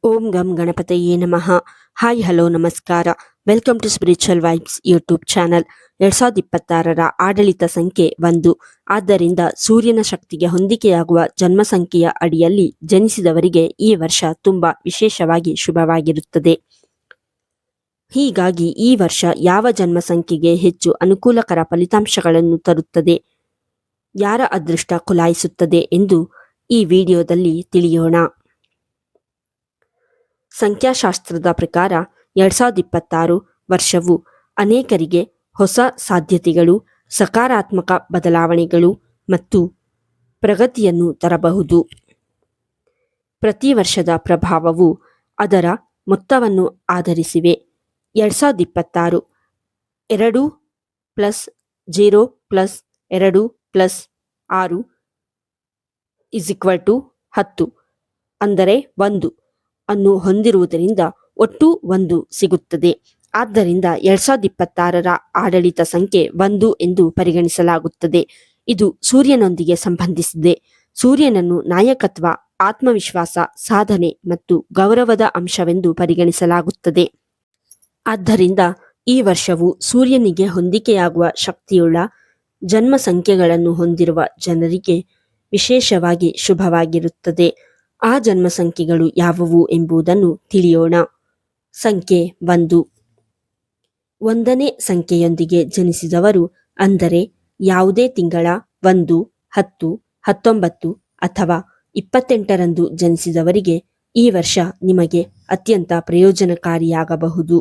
ಓಂ ಗಂ ಗಣಪತಯೇ ನಮಃ. ಹಾಯ್ ಹಲೋ ನಮಸ್ಕಾರ. Welcome to spiritual vibes YouTube channel. 2026ರ ಆಡಳಿತ ಸಂಖ್ಯೆ 1. ಆದ್ದರಿಂದ ಸೂರ್ಯನ ಶಕ್ತಿಗೆ ಹೊಂದಿಕೆಯಾಗುವ ಜನ್ಮ ಸಂಖ್ಯೆಯ ಅಡಿಯಲ್ಲಿ ಜನಿಸಿದವರಿಗೆ ಈ ವರ್ಷ ತುಂಬಾ ವಿಶೇಷವಾಗಿ ಶುಭವಾಗಿರುತ್ತದೆ. ಹೀಗಾಗಿ ಈ ವರ್ಷ ಯಾವ ಜನ್ಮ ಸಂಖ್ಯೆಗೆ ಹೆಚ್ಚು ಅನುಕೂಲಕರ ಫಲಿತಾಂಶಗಳನ್ನು ತರುತ್ತದೆ, ಯಾರ ಅದೃಷ್ಟ ಕುಲಾಯಿಸುತ್ತದೆ ಎಂದು ಈ ವಿಡಿಯೋದಲ್ಲಿ ತಿಳಿಯೋಣ. ಸಂಖ್ಯಾಶಾಸ್ತ್ರದ ಪ್ರಕಾರ 2026 ವರ್ಷವು ಅನೇಕರಿಗೆ ಹೊಸ ಸಾಧ್ಯತೆಗಳು, ಸಕಾರಾತ್ಮಕ ಬದಲಾವಣೆಗಳು ಮತ್ತು ಪ್ರಗತಿಯನ್ನು ತರಬಹುದು. ಪ್ರತಿ ವರ್ಷದ ಪ್ರಭಾವವು ಅದರ ಮೊತ್ತವನ್ನು ಆಧರಿಸಿವೆ. 2026 2 + 0 + 2 + 6 = 10 ಅಂದರೆ 1 ಅನ್ನು ಹೊಂದಿರುವುದರಿಂದ ಒಟ್ಟು 1 ಸಿಗುತ್ತದೆ. ಆದ್ದರಿಂದ 2026ರ ಆಡಳಿತ ಸಂಖ್ಯೆ 1 ಎಂದು ಪರಿಗಣಿಸಲಾಗುತ್ತದೆ. ಇದು ಸೂರ್ಯನೊಂದಿಗೆ ಸಂಬಂಧಿಸಿದೆ. ಸೂರ್ಯನನ್ನು ನಾಯಕತ್ವ, ಆತ್ಮವಿಶ್ವಾಸ, ಸಾಧನೆ ಮತ್ತು ಗೌರವದ ಅಂಶವೆಂದು ಪರಿಗಣಿಸಲಾಗುತ್ತದೆ. ಆದ್ದರಿಂದ ಈ ವರ್ಷವು ಸೂರ್ಯನಿಗೆ ಹೊಂದಿಕೆಯಾಗುವ ಶಕ್ತಿಯುಳ್ಳ ಜನ್ಮ ಸಂಖ್ಯೆಗಳನ್ನು ಹೊಂದಿರುವ ಜನರಿಗೆ ವಿಶೇಷವಾಗಿ ಶುಭವಾಗಿರುತ್ತದೆ. ಆ ಜನ್ಮ ಸಂಖ್ಯೆಗಳು ಯಾವುವು ಎಂಬುದನ್ನು ತಿಳಿಯೋಣ. ಸಂಖ್ಯೆ 1. 1ನೇ ಸಂಖ್ಯೆಯೊಂದಿಗೆ ಜನಿಸಿದವರು, ಅಂದರೆ ಯಾವುದೇ ತಿಂಗಳ 1, 10, 19 ಅಥವಾ 28ರಂದು ಜನಿಸಿದವರಿಗೆ ಈ ವರ್ಷ ನಿಮಗೆ ಅತ್ಯಂತ ಪ್ರಯೋಜನಕಾರಿಯಾಗಬಹುದು.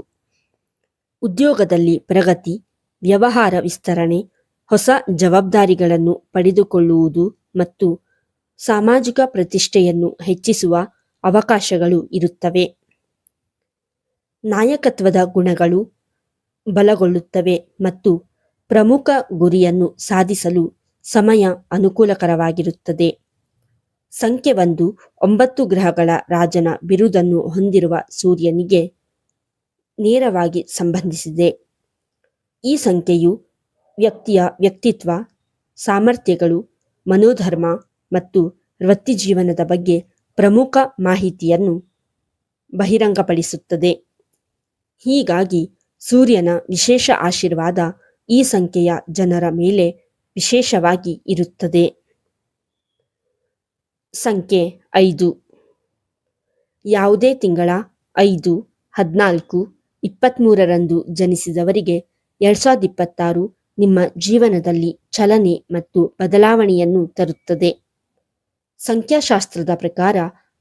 ಉದ್ಯೋಗದಲ್ಲಿ ಪ್ರಗತಿ, ವ್ಯವಹಾರ ವಿಸ್ತರಣೆ, ಹೊಸ ಜವಾಬ್ದಾರಿಗಳನ್ನು ಪಡೆದುಕೊಳ್ಳುವುದು ಮತ್ತು ಸಾಮಾಜಿಕ ಪ್ರತಿಷ್ಠೆಯನ್ನು ಹೆಚ್ಚಿಸುವ ಅವಕಾಶಗಳು ಇರುತ್ತವೆ. ನಾಯಕತ್ವದ ಗುಣಗಳು ಬಲಗೊಳ್ಳುತ್ತವೆ ಮತ್ತು ಪ್ರಮುಖ ಗುರಿಯನ್ನು ಸಾಧಿಸಲು ಸಮಯ ಅನುಕೂಲಕರವಾಗಿರುತ್ತದೆ. ಸಂಖ್ಯೆ 1 9 ಗ್ರಹಗಳ ರಾಜನ ಬಿರುದನ್ನು ಹೊಂದಿರುವ ಸೂರ್ಯನಿಗೆ ನೇರವಾಗಿ ಸಂಬಂಧಿಸಿದೆ. ಈ ಸಂಖ್ಯೆಯು ವ್ಯಕ್ತಿಯ ವ್ಯಕ್ತಿತ್ವ, ಸಾಮರ್ಥ್ಯಗಳು, ಮನೋಧರ್ಮ ಮತ್ತು ವೃತ್ತಿಜೀವನದ ಬಗ್ಗೆ ಪ್ರಮುಖ ಮಾಹಿತಿಯನ್ನು ಬಹಿರಂಗಪಡಿಸುತ್ತದೆ. ಹೀಗಾಗಿ ಸೂರ್ಯನ ವಿಶೇಷ ಆಶೀರ್ವಾದ ಈ ಸಂಖ್ಯೆಯ ಜನರ ಮೇಲೆ ವಿಶೇಷವಾಗಿ ಇರುತ್ತದೆ. ಸಂಖ್ಯೆ 5. ಯಾವುದೇ ತಿಂಗಳ 5, 14, 23ರಂದು ಜನಿಸಿದವರಿಗೆ 2026 ನಿಮ್ಮ ಜೀವನದಲ್ಲಿ ಚಲನೆ ಮತ್ತು ಬದಲಾವಣೆಯನ್ನು ತರುತ್ತದೆ. ಸಂಖ್ಯಾಶಾಸ್ತ್ರದ ಪ್ರಕಾರ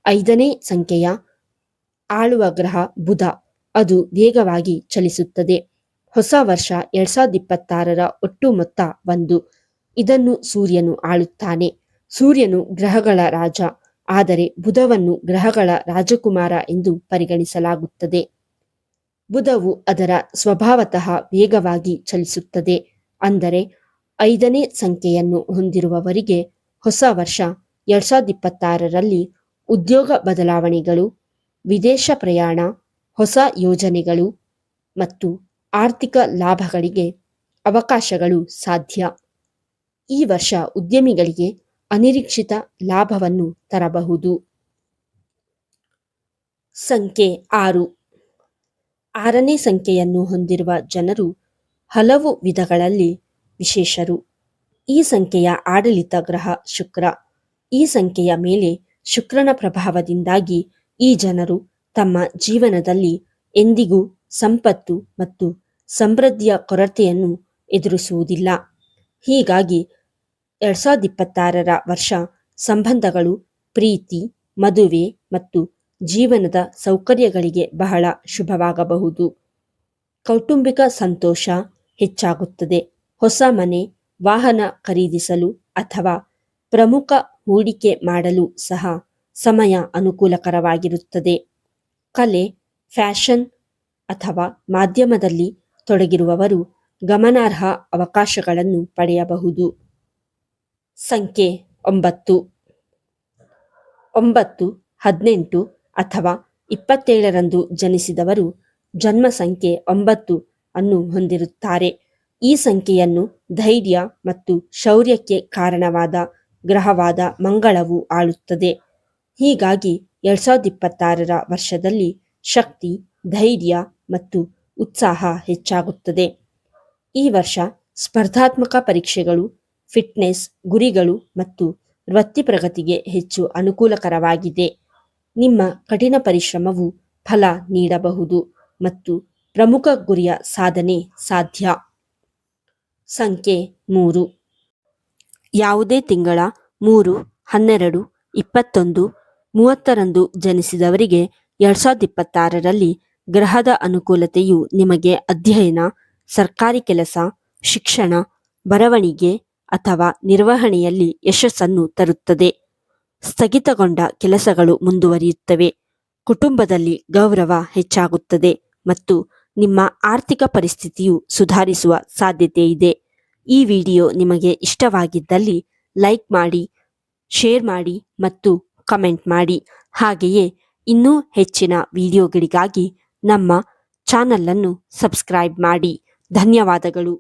5ನೇ ಸಂಖ್ಯೆಯ ಆಳುವ ಗ್ರಹ ಬುಧ. ಅದು ವೇಗವಾಗಿ ಚಲಿಸುತ್ತದೆ. ಹೊಸ ವರ್ಷ 2026ರ ಒಟ್ಟು ಮೊತ್ತ 1. ಇದನ್ನು ಸೂರ್ಯನು ಆಳುತ್ತಾನೆ. ಸೂರ್ಯನು ಗ್ರಹಗಳ ರಾಜ, ಆದರೆ ಬುಧವನ್ನು ಗ್ರಹಗಳ ರಾಜಕುಮಾರ ಎಂದು ಪರಿಗಣಿಸಲಾಗುತ್ತದೆ. ಬುಧವು ಅದರ ಸ್ವಭಾವತಃ ವೇಗವಾಗಿ ಚಲಿಸುತ್ತದೆ. ಅಂದರೆ 5ನೇ ಸಂಖ್ಯೆಯನ್ನು ಹೊಂದಿರುವವರಿಗೆ ಹೊಸ ವರ್ಷ 2026ರಲ್ಲಿ ಉದ್ಯೋಗ ಬದಲಾವಣೆಗಳು, ವಿದೇಶ ಪ್ರಯಾಣ, ಹೊಸ ಯೋಜನೆಗಳು ಮತ್ತು ಆರ್ಥಿಕ ಲಾಭಗಳಿಗೆ ಅವಕಾಶಗಳು ಸಾಧ್ಯ. ಈ ವರ್ಷ ಉದ್ಯಮಿಗಳಿಗೆ ಅನಿರೀಕ್ಷಿತ ಲಾಭವನ್ನು ತರಬಹುದು. ಸಂಖ್ಯೆ 6. 6ನೇ ಸಂಖ್ಯೆಯನ್ನು ಹೊಂದಿರುವ ಜನರು ಹಲವು ವಿಧಗಳಲ್ಲಿ ವಿಶೇಷರು. ಈ ಸಂಖ್ಯೆಯ ಆಡಳಿತ ಗ್ರಹ ಶುಕ್ರ. ಈ ಸಂಖ್ಯೆಯ ಮೇಲೆ ಶುಕ್ರನ ಪ್ರಭಾವದಿಂದಾಗಿ ಈ ಜನರು ತಮ್ಮ ಜೀವನದಲ್ಲಿ ಎಂದಿಗೂ ಸಂಪತ್ತು ಮತ್ತು ಸಮೃದ್ಧಿಯ ಕೊರತೆಯನ್ನು ಎದುರಿಸುವುದಿಲ್ಲ. ಹೀಗಾಗಿ 2026ರ ವರ್ಷ ಸಂಬಂಧಗಳು, ಪ್ರೀತಿ, ಮದುವೆ ಮತ್ತು ಜೀವನದ ಸೌಕರ್ಯಗಳಿಗೆ ಬಹಳ ಶುಭವಾಗಬಹುದು. ಕೌಟುಂಬಿಕ ಸಂತೋಷ ಹೆಚ್ಚಾಗುತ್ತದೆ. ಹೊಸ ಮನೆ, ವಾಹನ ಖರೀದಿಸಲು ಅಥವಾ ಪ್ರಮುಖ ಹೂಡಿಕೆ ಮಾಡಲು ಸಹ ಸಮಯ ಅನುಕೂಲಕರವಾಗಿರುತ್ತದೆ. ಕಲೆ, ಫ್ಯಾಷನ್ ಅಥವಾ ಮಾಧ್ಯಮದಲ್ಲಿ ತೊಡಗಿರುವವರು ಗಮನಾರ್ಹ ಅವಕಾಶಗಳನ್ನು ಪಡೆಯಬಹುದು. ಸಂಖ್ಯೆ 9. 9, 18 ಅಥವಾ 27ರಂದು ಜನಿಸಿದವರು ಜನ್ಮ ಸಂಖ್ಯೆ 9 ಅನ್ನು ಹೊಂದಿರುತ್ತಾರೆ. ಈ ಸಂಖ್ಯೆಯನ್ನು ಧೈರ್ಯ ಮತ್ತು ಶೌರ್ಯಕ್ಕೆ ಕಾರಣವಾದ ಗ್ರಹವಾದ ಮಂಗಳವು ಆಳುತ್ತದೆ. ಹೀಗಾಗಿ 2026ರ ವರ್ಷದಲ್ಲಿ ಶಕ್ತಿ, ಧೈರ್ಯ ಮತ್ತು ಉತ್ಸಾಹ ಹೆಚ್ಚಾಗುತ್ತದೆ. ಈ ವರ್ಷ ಸ್ಪರ್ಧಾತ್ಮಕ ಪರೀಕ್ಷೆಗಳು, ಫಿಟ್ನೆಸ್, ಗುರಿಗಳು ಮತ್ತು ವೃತ್ತಿ ಪ್ರಗತಿಗೆ ಹೆಚ್ಚು ಅನುಕೂಲಕರವಾಗಿದೆ. ನಿಮ್ಮ ಕಠಿಣ ಪರಿಶ್ರಮವು ಫಲ ನೀಡಬಹುದು ಮತ್ತು ಪ್ರಮುಖ ಗುರಿಯ ಸಾಧನೆ ಸಾಧ್ಯ. ಸಂಖ್ಯೆ 3. ಯಾವುದೇ ತಿಂಗಳ 3, 12, 21, 30ರಂದು ಜನಿಸಿದವರಿಗೆ 2026ರಲ್ಲಿ ಗ್ರಹದ ಅನುಕೂಲತೆಯು ನಿಮಗೆ ಅಧ್ಯಯನ, ಸರ್ಕಾರಿ ಕೆಲಸ, ಶಿಕ್ಷಣ, ಬರವಣಿಗೆ ಅಥವಾ ನಿರ್ವಹಣೆಯಲ್ಲಿ ಯಶಸ್ಸನ್ನು ತರುತ್ತದೆ. ಸ್ಥಗಿತಗೊಂಡ ಕೆಲಸಗಳು ಮುಂದುವರಿಯುತ್ತವೆ, ಕುಟುಂಬದಲ್ಲಿ ಗೌರವ ಹೆಚ್ಚಾಗುತ್ತದೆ ಮತ್ತು ನಿಮ್ಮ ಆರ್ಥಿಕ ಪರಿಸ್ಥಿತಿಯು ಸುಧಾರಿಸುವ ಸಾಧ್ಯತೆ ಇದೆ. ಈ ವಿಡಿಯೋ ನಿಮಗೆ ಇಷ್ಟವಾಗಿದ್ದಲ್ಲಿ ಲೈಕ್ ಮಾಡಿ, ಶೇರ್ ಮಾಡಿ ಮತ್ತು ಕಮೆಂಟ್ ಮಾಡಿ. ಹಾಗೆಯೇ ಇನ್ನೂ ಹೆಚ್ಚಿನ ವಿಡಿಯೋಗಳಿಗಾಗಿ ನಮ್ಮ ಚಾನಲನ್ನು ಸಬ್ಸ್ಕ್ರೈಬ್ ಮಾಡಿ. ಧನ್ಯವಾದಗಳು.